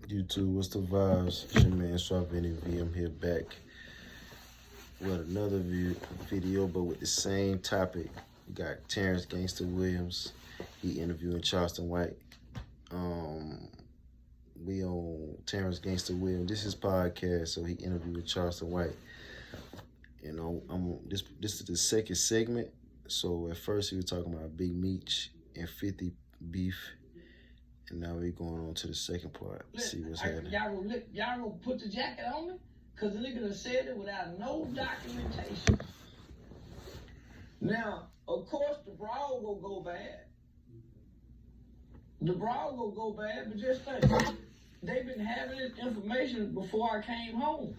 YouTube, what's the vibes? It's your man Swap NV. I'm here back with another video, but with the same topic. We got Terrance Gangsta Williams. He interviewing Charleston White. We on Terrance Gangsta Williams. This is podcast, so he interviewed Charleston White. You know, this is the second segment. So at first he was talking about Big Meech and 50 beef. And now we're going on to the second part. See what's happening. Y'all gonna put the jacket on me? Because the nigga done said it without no documentation. Now, of course, the brawl will go bad. The brawl will go bad, but just think, they've been having this information before I came home.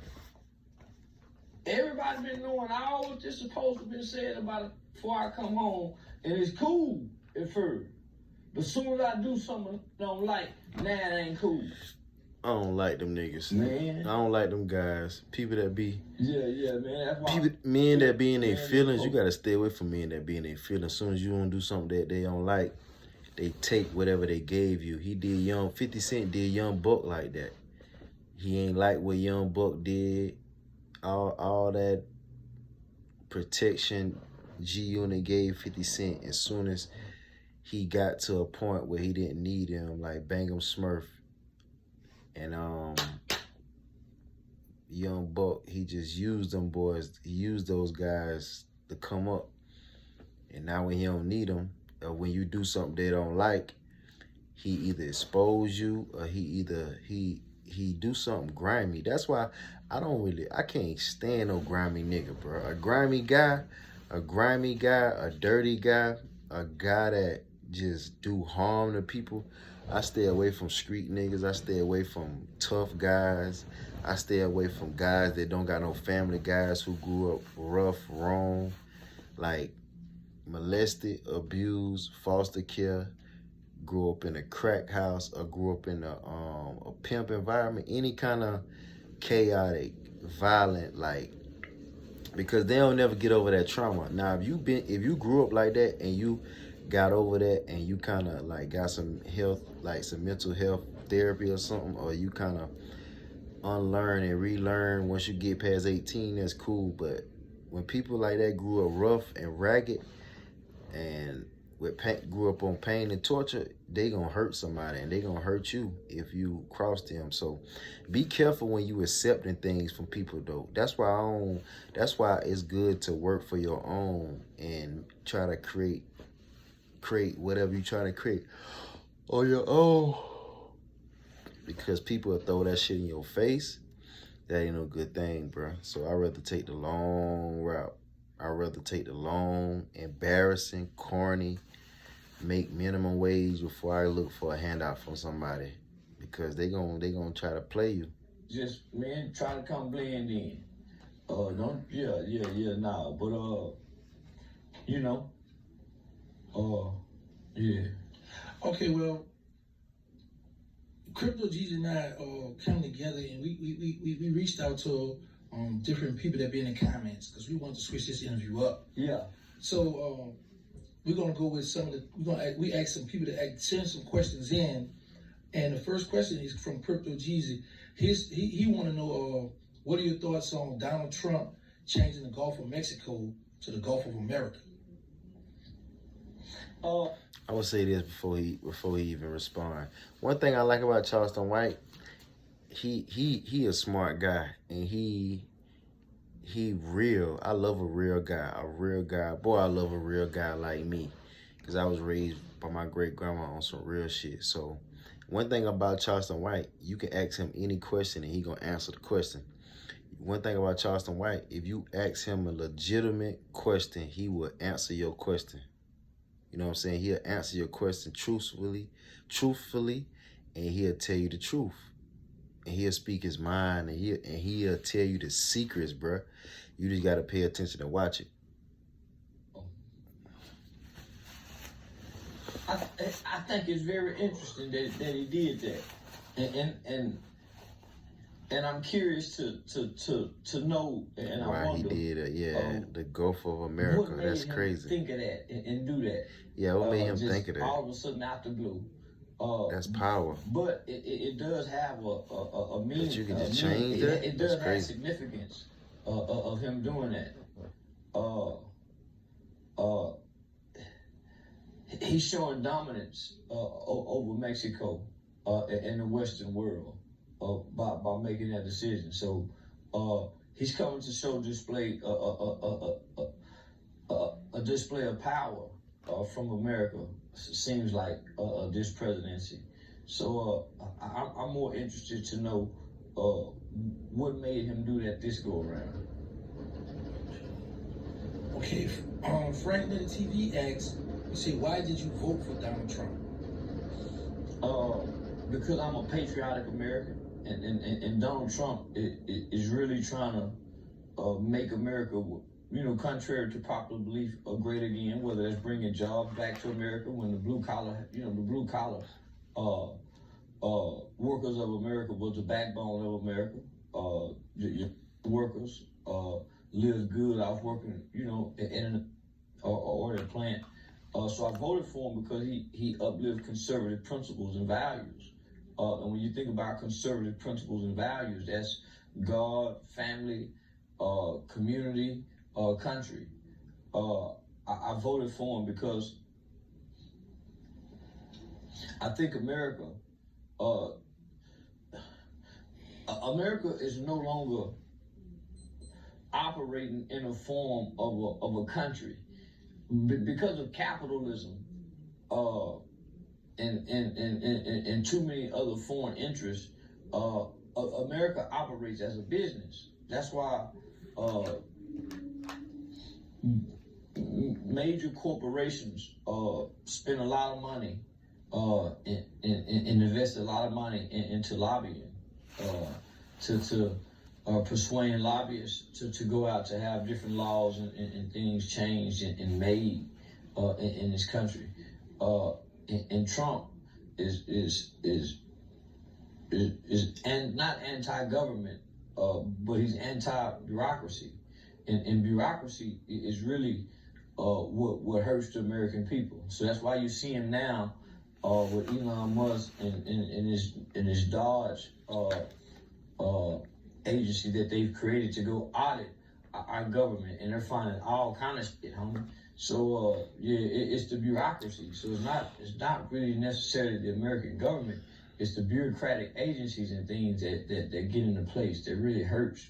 Everybody been knowing all what this supposed to be said about it before I come home, and it's cool at first. But as soon as I do something I don't like, nah, it ain't cool. I don't like them niggas. Man. I don't like them guys. People that be... Yeah, man. That's why... Men that be in their feelings, you got to stay away from men that be in their feelings. As soon as you don't do something that they don't like, they take whatever they gave you. 50 Cent did Young Buck like that. He ain't like what Young Buck did. All that protection G-Unit gave 50 Cent as soon as he got to a point where he didn't need him, like Bang'em Smurf. And Young Buck, he just used them boys. He used those guys to come up. And now when he don't need them, or when you do something they don't like, he either expose you or he do something grimy. That's why I can't stand no grimy nigga, bro. A grimy guy, a dirty guy, a guy that just do harm to people. I stay away from street niggas. I stay away from tough guys. I stay away from guys that don't got no family, guys who grew up rough, wrong, like molested, abused, foster care, grew up in a crack house, or grew up in a pimp environment, any kind of chaotic, violent, like, because they don't never get over that trauma. Now, if you grew up like that and you got over that and you kind of like got some health, like some mental health therapy or something, or you kind of unlearn and relearn once you get past 18, that's cool. But when people like that grew up rough and ragged and grew up on pain and torture, they gonna hurt somebody, and they gonna hurt you if you cross them. So be careful when you accepting things from people, though. That's why it's good to work for your own and try to create whatever you try to create on your own, because people will throw that shit in your face. That ain't no good thing, bro. So I'd rather take the long route. I'd rather take the long, embarrassing, corny, make minimum wage before I look for a handout from somebody, because they gonna try to play you. Just, man, try to come blend in. Nah. But, you know, yeah. Okay, well, Crypto G's and I came together, and we reached out to different people that be in the comments, because we wanted to switch this interview up. Yeah. So we're gonna go with some of the. We asked some people to send some questions in, and the first question is from Crypto Jeezy. He want to know what are your thoughts on Donald Trump changing the Gulf of Mexico to the Gulf of America? I would say this before he even respond. One thing I like about Charleston White, he a smart guy, and he real. I love a real guy. Boy, I love a real guy like me, because I was raised by my great grandma on some real shit. So one thing about Charleston White, you can ask him any question and he gonna answer the question. One thing about Charleston White, if you ask him a legitimate question, he will answer your question. You know what I'm saying? He'll answer your question truthfully, and he'll tell you the truth. And he'll speak his mind, and he'll tell you the secrets, bruh. You just gotta pay attention and watch it. I think it's very interesting that he did that, and I'm curious to know, and why I wonder he did the Gulf of America. That's crazy. Think of that and do that. Yeah, what made him think of that? All of a sudden, out the blue, That's power. But it does have a meaning. That you can just change that? It does have significance of him doing that. He's showing dominance over Mexico and the Western world by making that decision. So he's coming to show display a display of power from America. Seems like this presidency. So I'm more interested to know what made him do that this go around. Okay, Frank Little TV asks, you say, why did you vote for Donald Trump? Because I'm a patriotic American, and Donald Trump is really trying to make America, contrary to popular belief, great again. Whether that's bringing jobs back to America, when the blue collar workers of America was the backbone of America. The workers live good off working, in an ordered plant. So I voted for him because he uplifts conservative principles and values. And when you think about conservative principles and values, that's God, family, community, country. I voted for him because I think America is no longer operating in a form of a country because of capitalism and too many other foreign interests. America operates as a business. That's why major corporations spend a lot of money and invest a lot of money into lobbying, to persuading lobbyists to go out to have different laws and things changed and made in this country. And Trump is not anti-government, but he's anti-bureaucracy. And bureaucracy is really what hurts the American people. So that's why you see him now with Elon Musk and his Dodge agency that they've created to go audit our government, and they're finding all kind of shit, homie. So it's the bureaucracy. So it's not really necessarily the American government. It's the bureaucratic agencies and things that get into place that really hurts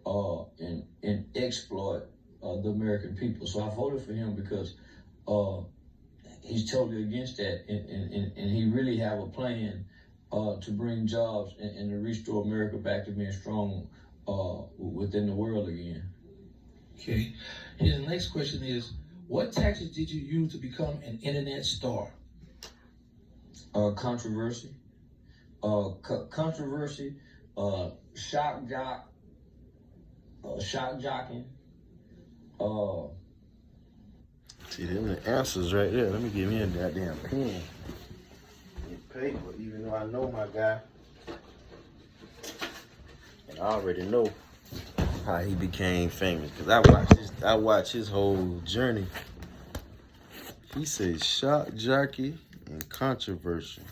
and exploit the American people. So I voted for him because he's totally against that, and he really have a plan to bring jobs and to restore America back to being strong within the world again. Okay. Here's the next question is, what tactics did you use to become an internet star? Controversy. Controversy, shock jocking. See, them the answers right there. Let me give me a goddamn pen and paper, even though I know my guy. And I already know how he became famous, because I watched his whole journey. He said shock jockey and controversy.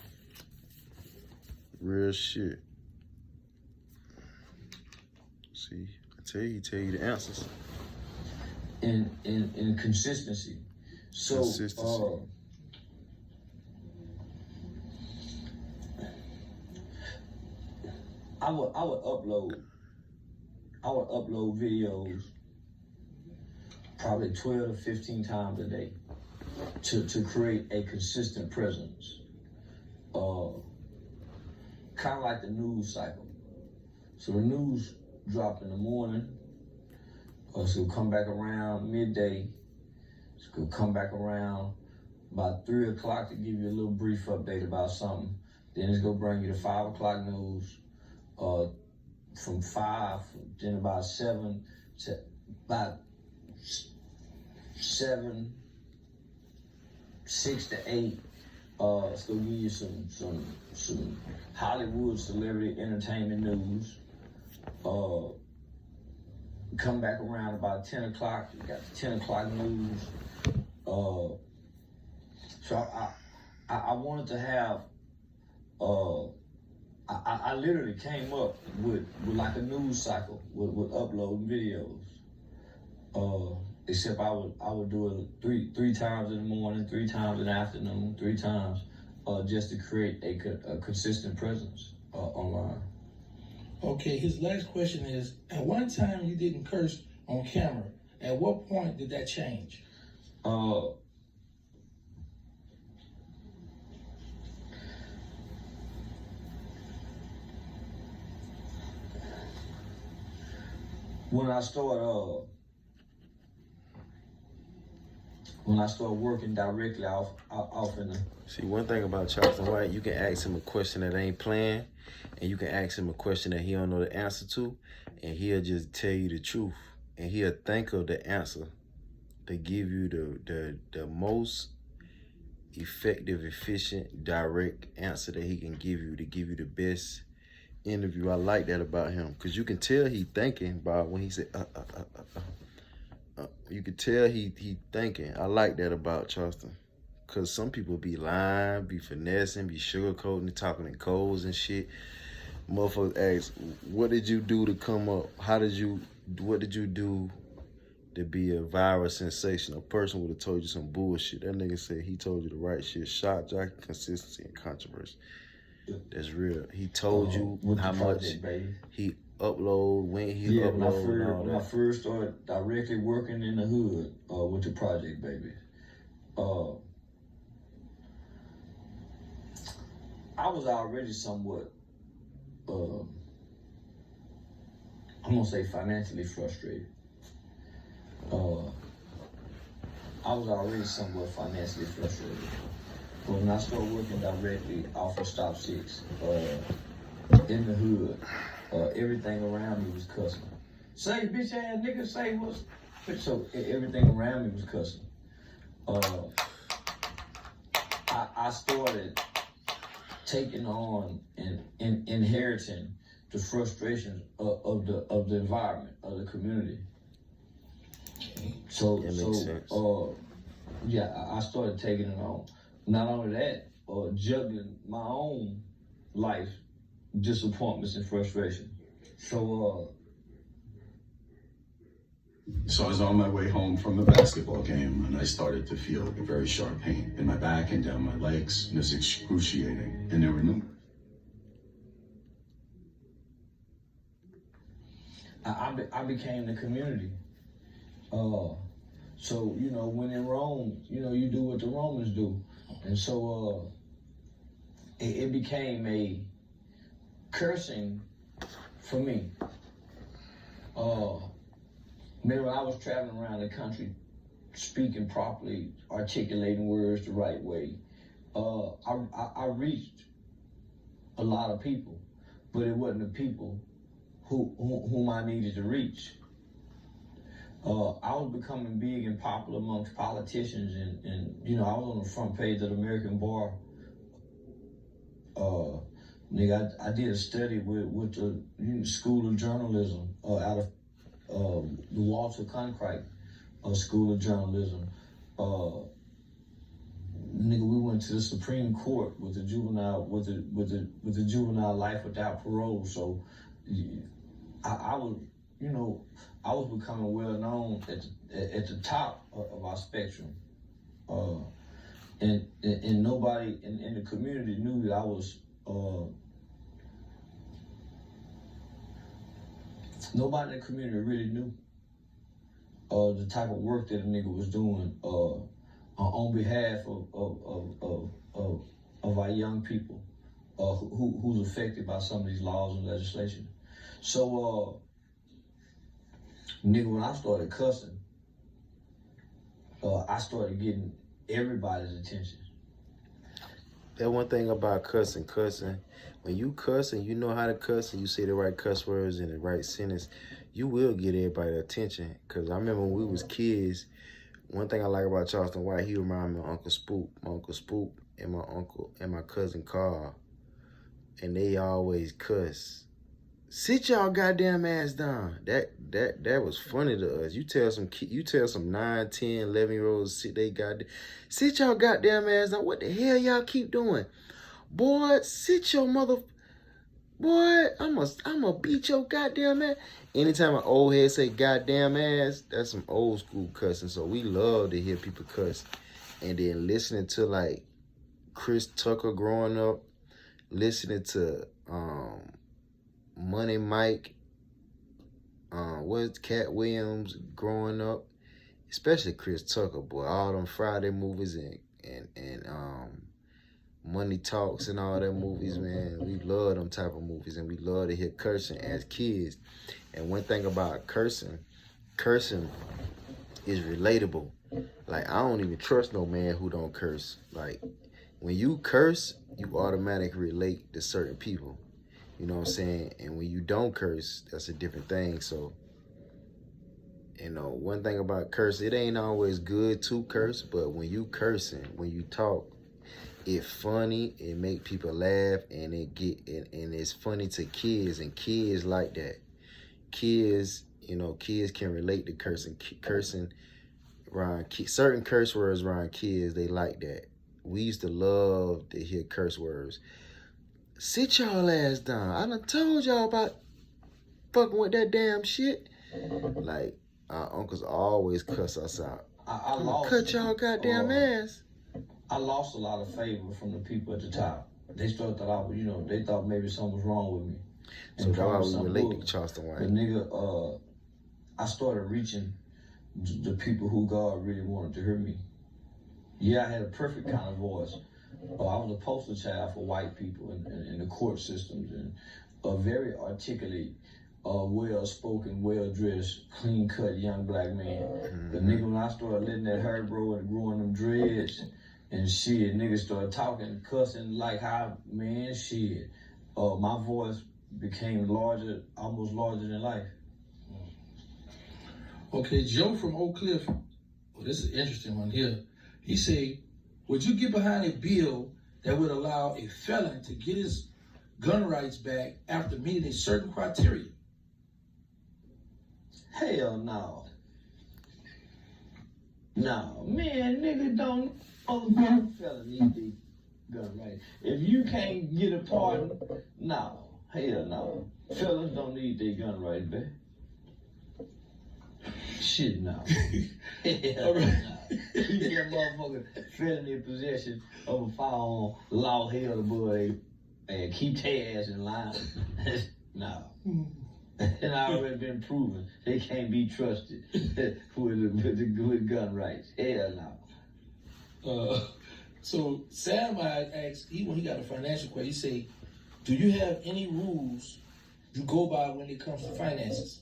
Real shit. See, he tell you the answers. In consistency. So consistency. I would upload videos probably 12 to 15 times a day to create a consistent presence. Kind of like the news cycle. So the news dropped in the morning, so it'll come back around midday, it's gonna come back around about 3 o'clock to give you a little brief update about something. Then it's gonna bring you to 5 o'clock news, from 5, then about 7 to about 7, 6 to 8. It's gonna give you some Hollywood celebrity entertainment news. Come back around about 10 o'clock. You got the 10 o'clock news. So I wanted to have I literally came up with like a news cycle with uploading videos. Except I would do it three times in the morning, 3 times in the afternoon, 3 times, just to create a consistent presence online. Okay, his last question is: at one time you didn't curse on camera. At what point did that change? When I start working directly off in the... See, one thing about Charleston White, you can ask him a question that ain't planned, and you can ask him a question that he don't know the answer to, and he'll just tell you the truth, and he'll think of the answer to give you the most effective, efficient, direct answer that he can give you to give you the best interview. I like that about him, because you can tell he thinking about when he said you can tell he thinking. I like that about Charleston, because some people be lying, be finessing, be sugarcoating, talking in codes and shit. Motherfuckers ask, what did you do to come up? What did you do to be a viral sensation? A person would have told you some bullshit. That nigga said he told you the right shit. Shock, jockey, consistency, and controversy. That's real. He told you how much he upload, when he upload. When I first started directly working in the hood with the project, baby, I was already somewhat, I'm gonna say financially frustrated. I was already somewhat financially frustrated. But when I started working directly off of Stop 6, in the hood, everything around me was cussing. Say bitch ass nigga, say what's... So everything around me was cussing. I started taking on and inheriting the frustrations of the environment, of the community. So I started taking it on. Not only that, juggling my own life, disappointments and frustration. So I was on my way home from a basketball game, and I started to feel a very sharp pain in my back and down my legs, and it was excruciating, and there were no... I became the community. So, you know, when in Rome, you know, you do what the Romans do. And so it became a cursing for me. Remember, I was traveling around the country, speaking properly, articulating words the right way. I reached a lot of people, but it wasn't the people whom I needed to reach. I was becoming big and popular amongst politicians, and you know, I was on the front page of the American Bar. Nigga, I did a study with the School of Journalism out of the Walter Cronkite School of Journalism. Nigga, we went to the Supreme Court with the juvenile life without parole. So I was, you know, I was becoming well known at the top of our spectrum, and nobody in the community knew that I was. Nobody in the community really knew the type of work that a nigga was doing on behalf of our young people who's affected by some of these laws and legislation. So, nigga, when I started cussing, I started getting everybody's attention. That one thing about cussing, when you cuss and you know how to cuss and you say the right cuss words in the right sentence, you will get everybody's attention. Because I remember when we was kids, one thing I like about Charleston White, he reminded me of Uncle Spook. My Uncle Spook and my uncle and my cousin Carl, and they always cuss. Sit y'all goddamn ass down. That was funny to us. You tell some 9, 10, 11-year-olds sit y'all goddamn ass down. What the hell y'all keep doing? Boy, sit your mother. Boy, I'ma beat your goddamn ass. Anytime an old head say goddamn ass, that's some old school cussing. So we love to hear people cuss. And then listening to like Chris Tucker growing up, listening to Money Mike, what's Cat Williams growing up, especially Chris Tucker, boy, all them Friday movies and Money Talks and all them movies, man. We love them type of movies, and we love to hear cursing as kids. And one thing about cursing is relatable. Like, I don't even trust no man who don't curse. Like, when you curse, you automatically relate to certain people. You know what I'm saying? And when you don't curse, that's a different thing. So, you know, one thing about curse, it ain't always good to curse, but when you cursing, when you talk, it's funny, it make people laugh, and and it's funny to kids, and kids like that. Kids, you know, kids can relate to cursing around certain curse words around kids. They like that. We used to love to hear curse words. Sit y'all ass down. I done told y'all about fucking with that damn shit. Like, our uncles always cuss us out. I lost, cut y'all goddamn ass. I lost a lot of favor from the people at the top. They thought that I was, you know, they thought maybe something was wrong with me. So that's why we relate to Charleston White. But nigga, I started reaching the people who God really wanted to hear me. Yeah, I had a perfect kind of voice. I was a poster child for white people in the court systems, and a very articulate, well-spoken, well-dressed, clean-cut young black man. Mm-hmm. But nigga, when I started letting that hair grow and growing them dreads and shit, niggas started talking, cussing like how, man, shit. My voice became larger, almost larger than life. Okay, Joe from Oak Cliff, well, this is an interesting one here. He said, would you get behind a bill that would allow a felon to get his gun rights back after meeting a certain criteria? Hell no. No, man, nigga don't felon need the gun rights. If you can't get a pardon, no. Hell no. Felons don't need their gun rights back. Shit, no. Hell no. You get motherfucker felony possession of a firearm, law held above and keep their ass in line. No. And I already been proven they can't be trusted with gun rights. Hell no. So Sam asked, when he got a financial question, he said, do you have any rules you go by when it comes to finances?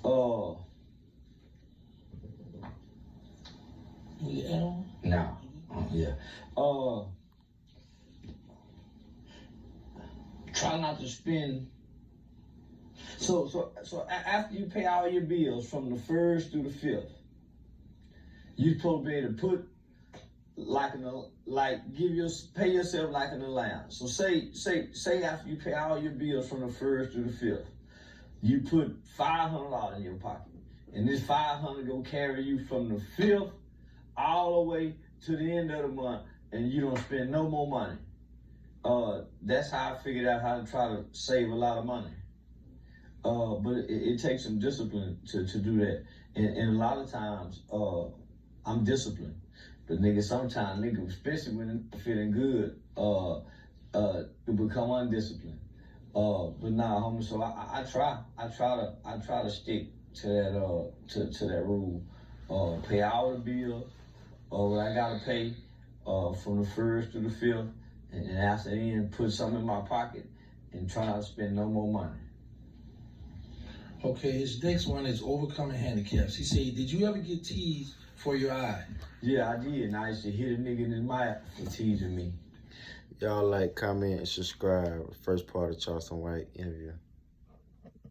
No. Yeah. Try not to spend. So after you pay all your bills from the 1st through the 5th, you're supposed to be able to put pay yourself like an allowance. So say after you pay all your bills from the 1st through the 5th, you put $500 in your pocket, and this $500 gonna carry you from the 5th all the way to the end of the month, and you don't spend no more money. That's how I figured out how to try to save a lot of money. But it takes some discipline to do that. And a lot of times, I'm disciplined. But nigga, sometimes, nigga, especially when I'm feeling good, it become undisciplined. But nah, homie, so I try to stick to that rule. Pay all the bills, what I gotta pay, from the 1st to the 5th, and after then put something in my pocket and try not to spend no more money. Okay, his next one is overcoming handicaps. He said, did you ever get teased for your eye? Yeah, I did, and I used to hit a nigga in his mouth for teasing me. Y'all like, comment, and subscribe. First part of Charleston White interview.